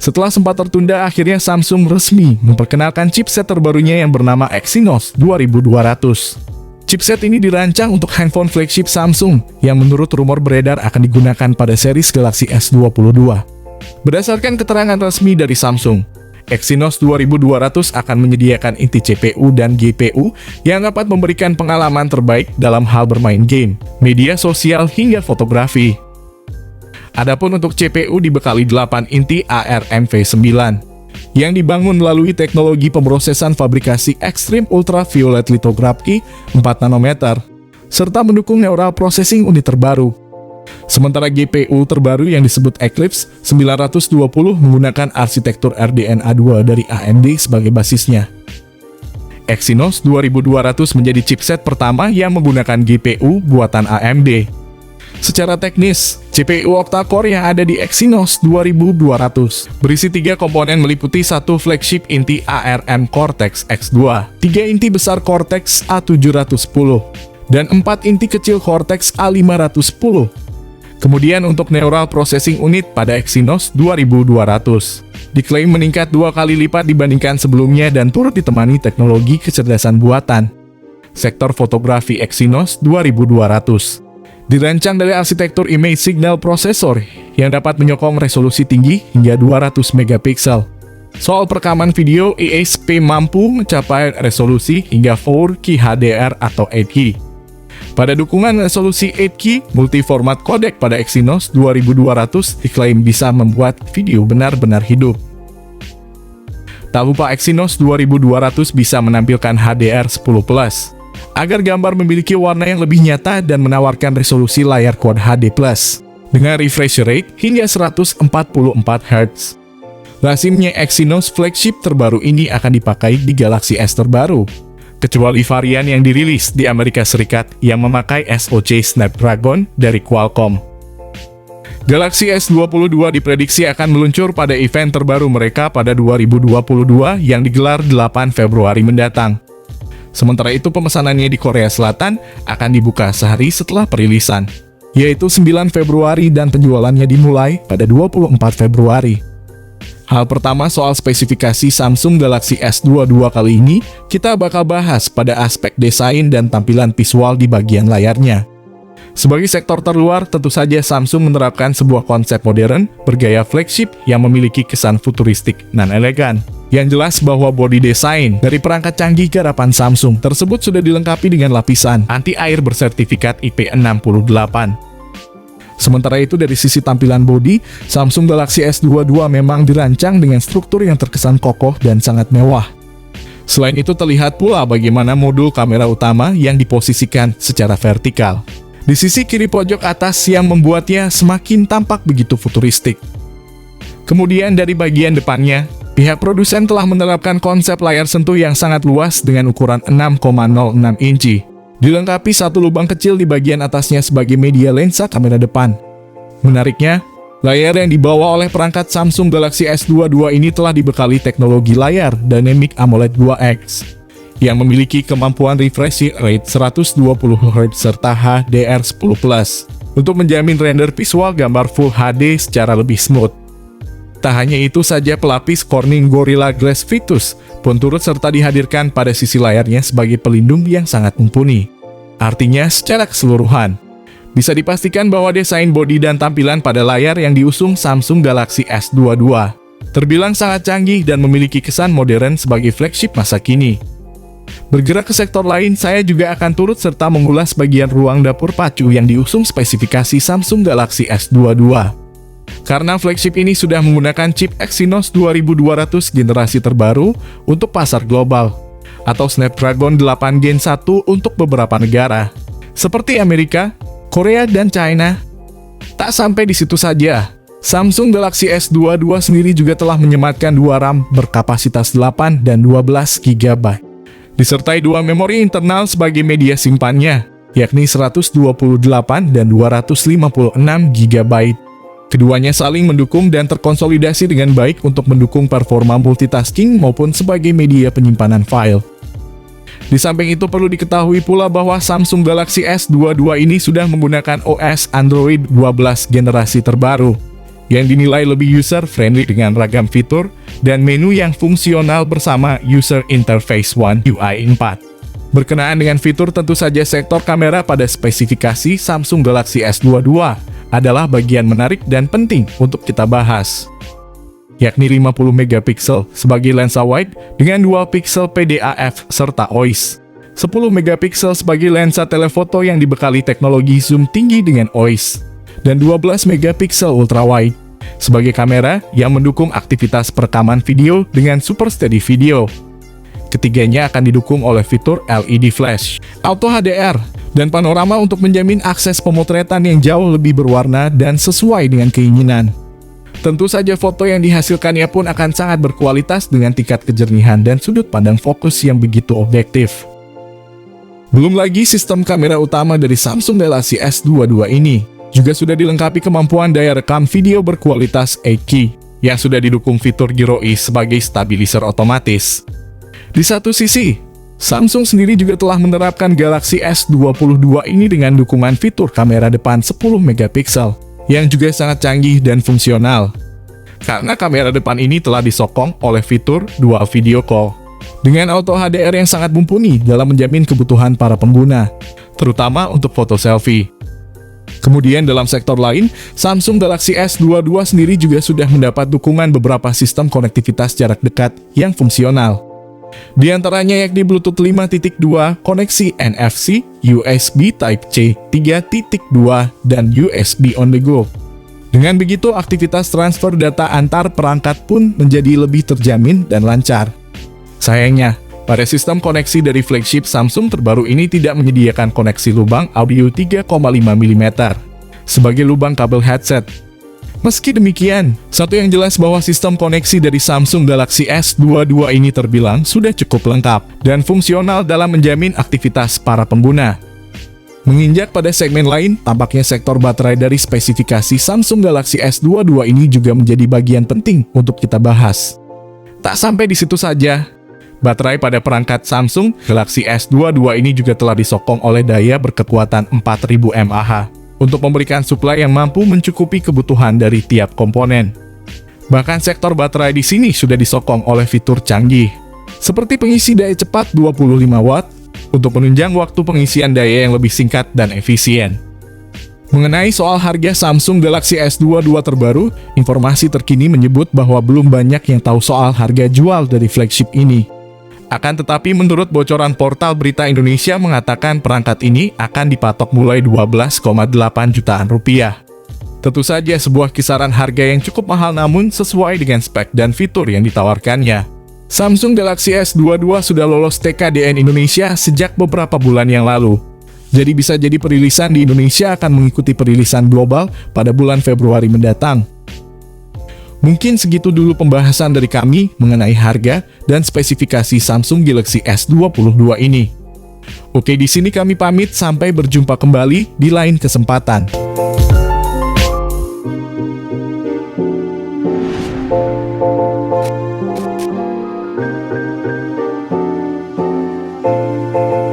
Setelah sempat tertunda, akhirnya Samsung resmi memperkenalkan chipset terbarunya yang bernama Exynos 2200. Chipset ini dirancang untuk handphone flagship Samsung yang menurut rumor beredar akan digunakan pada series Galaxy S22. Berdasarkan keterangan resmi dari Samsung, Exynos 2200 akan menyediakan inti CPU dan GPU yang dapat memberikan pengalaman terbaik dalam hal bermain game, media sosial, hingga fotografi. Adapun untuk CPU dibekali 8 inti ARM V9 yang dibangun melalui teknologi pemrosesan fabrikasi Extreme Ultraviolet Lithography 4 nanometer, serta mendukung Neural Processing Unit terbaru. Sementara GPU terbaru yang disebut Eclipse 920 menggunakan arsitektur RDNA 2 dari AMD sebagai basisnya. Exynos 2200 menjadi chipset pertama yang menggunakan GPU buatan AMD. Secara teknis, CPU octa-core yang ada di Exynos 2200 berisi 3 komponen meliputi satu flagship inti ARM Cortex X2, 3 inti besar Cortex A710, dan 4 inti kecil Cortex A510. Kemudian untuk Neural Processing Unit pada Exynos 2200 diklaim meningkat 2 kali lipat dibandingkan sebelumnya dan turut ditemani teknologi kecerdasan buatan. Sektor fotografi Exynos 2200 dirancang dari arsitektur Image Signal Processor yang dapat menyokong resolusi tinggi hingga 200 megapiksel. Soal perekaman video, ISP mampu mencapai resolusi hingga 4K HDR atau 8K. Pada dukungan resolusi 8K, multi-format codec pada Exynos 2200 diklaim bisa membuat video benar-benar hidup. Tak lupa Exynos 2200 bisa menampilkan HDR10+. Agar gambar memiliki warna yang lebih nyata dan menawarkan resolusi layar Quad HD+, dengan refresh rate hingga 144 Hz. Lazimnya Exynos flagship terbaru ini akan dipakai di Galaxy S terbaru, kecuali varian yang dirilis di Amerika Serikat yang memakai SoC Snapdragon dari Qualcomm. Galaxy S22 diprediksi akan meluncur pada event terbaru mereka pada 2022 yang digelar 8 Februari mendatang. Sementara itu pemesanannya di Korea Selatan akan dibuka sehari setelah perilisan, yaitu 9 Februari dan penjualannya dimulai pada 24 Februari. Hal pertama soal spesifikasi Samsung Galaxy S22 kali ini, kita bakal bahas pada aspek desain dan tampilan visual di bagian layarnya. Sebagai sektor terluar, tentu saja Samsung menerapkan sebuah konsep modern bergaya flagship yang memiliki kesan futuristik dan elegan. Yang jelas bahwa body design dari perangkat canggih garapan Samsung tersebut sudah dilengkapi dengan lapisan anti-air bersertifikat IP68. Sementara itu dari sisi tampilan body, Samsung Galaxy S22 memang dirancang dengan struktur yang terkesan kokoh dan sangat mewah. Selain itu terlihat pula bagaimana modul kamera utama yang diposisikan secara vertikal di sisi kiri pojok atas yang membuatnya semakin tampak begitu futuristik. Kemudian dari bagian depannya, pihak produsen telah menerapkan konsep layar sentuh yang sangat luas dengan ukuran 6,06 inci. Dilengkapi satu lubang kecil di bagian atasnya sebagai media lensa kamera depan. Menariknya, layar yang dibawa oleh perangkat Samsung Galaxy S22 ini telah dibekali teknologi layar Dynamic AMOLED 2X yang memiliki kemampuan refresh rate 120 Hz serta HDR10+ untuk menjamin render visual gambar Full HD secara lebih smooth. Tak hanya itu saja, pelapis Corning Gorilla Glass Victus pun turut serta dihadirkan pada sisi layarnya sebagai pelindung yang sangat mumpuni. Artinya, secara keseluruhan, bisa dipastikan bahwa desain bodi dan tampilan pada layar yang diusung Samsung Galaxy S22 terbilang sangat canggih dan memiliki kesan modern sebagai flagship masa kini. Bergerak ke sektor lain, saya juga akan turut serta mengulas bagian ruang dapur pacu yang diusung spesifikasi Samsung Galaxy S22. Karena flagship ini sudah menggunakan chip Exynos 2200 generasi terbaru untuk pasar global, atau Snapdragon 8 Gen 1 untuk beberapa negara, seperti Amerika, Korea, dan China. Tak sampai di situ saja, Samsung Galaxy S22 sendiri juga telah menyematkan 2 RAM berkapasitas 8 dan 12 GB, disertai 2 memori internal sebagai media simpannya, yakni 128 dan 256 GB. Keduanya saling mendukung dan terkonsolidasi dengan baik untuk mendukung performa multitasking maupun sebagai media penyimpanan file. Di samping itu perlu diketahui pula bahwa Samsung Galaxy S22 ini sudah menggunakan OS Android 12 generasi terbaru, yang dinilai lebih user-friendly dengan ragam fitur dan menu yang fungsional bersama User Interface One UI 4. Berkenaan dengan fitur, tentu saja sektor kamera pada spesifikasi Samsung Galaxy S22 adalah bagian menarik dan penting untuk kita bahas, yakni 50 megapiksel sebagai lensa wide dengan dual pixel PDAF serta OIS, 10 megapiksel sebagai lensa telefoto yang dibekali teknologi zoom tinggi dengan OIS, dan 12 megapiksel ultrawide sebagai kamera yang mendukung aktivitas perekaman video dengan Super Steady Video. Ketiganya akan didukung oleh fitur LED flash, auto HDR, dan panorama untuk menjamin akses pemotretan yang jauh lebih berwarna dan sesuai dengan keinginan. Tentu saja foto yang dihasilkannya pun akan sangat berkualitas dengan tingkat kejernihan dan sudut pandang fokus yang begitu objektif. Belum lagi sistem kamera utama dari Samsung Galaxy S22 ini juga sudah dilengkapi kemampuan daya rekam video berkualitas 8K yang sudah didukung fitur Gyro E sebagai stabilizer otomatis. Di satu sisi, Samsung sendiri juga telah menerapkan Galaxy S22 ini dengan dukungan fitur kamera depan 10 megapiksel yang juga sangat canggih dan fungsional. Karena kamera depan ini telah disokong oleh fitur dual video call dengan auto HDR yang sangat mumpuni dalam menjamin kebutuhan para pengguna, terutama untuk foto selfie. Kemudian dalam sektor lain, Samsung Galaxy S22 sendiri juga sudah mendapat dukungan beberapa sistem konektivitas jarak dekat yang fungsional. Di antaranya yakni Bluetooth 5.2, koneksi NFC, USB Type-C 3.2, dan USB on the go. Dengan begitu, aktivitas transfer data antar perangkat pun menjadi lebih terjamin dan lancar. Sayangnya, pada sistem koneksi dari flagship Samsung terbaru ini tidak menyediakan koneksi lubang audio 3,5 mm sebagai lubang kabel headset. Meski demikian, satu yang jelas bahwa sistem koneksi dari Samsung Galaxy S22 ini terbilang sudah cukup lengkap dan fungsional dalam menjamin aktivitas para pengguna. Menginjak pada segmen lain, tampaknya sektor baterai dari spesifikasi Samsung Galaxy S22 ini juga menjadi bagian penting untuk kita bahas. Tak sampai di situ saja, baterai pada perangkat Samsung Galaxy S22 ini juga telah disokong oleh daya berkekuatan 4000 mAh. Untuk memberikan suplai yang mampu mencukupi kebutuhan dari tiap komponen. Bahkan sektor baterai di sini sudah disokong oleh fitur canggih, seperti pengisi daya cepat 25 watt untuk menunjang waktu pengisian daya yang lebih singkat dan efisien. Mengenai soal harga Samsung Galaxy S22 terbaru, informasi terkini menyebut bahwa belum banyak yang tahu soal harga jual dari flagship ini. Akan tetapi menurut bocoran portal Berita Indonesia mengatakan perangkat ini akan dipatok mulai 12,8 jutaan rupiah. Tentu saja sebuah kisaran harga yang cukup mahal namun sesuai dengan spek dan fitur yang ditawarkannya. Samsung Galaxy S22 sudah lolos TKDN Indonesia sejak beberapa bulan yang lalu. Jadi bisa jadi perilisan di Indonesia akan mengikuti perilisan global pada bulan Februari mendatang. Mungkin segitu dulu pembahasan dari kami mengenai harga dan spesifikasi Samsung Galaxy S22 ini. Oke, di sini kami pamit, sampai berjumpa kembali di lain kesempatan.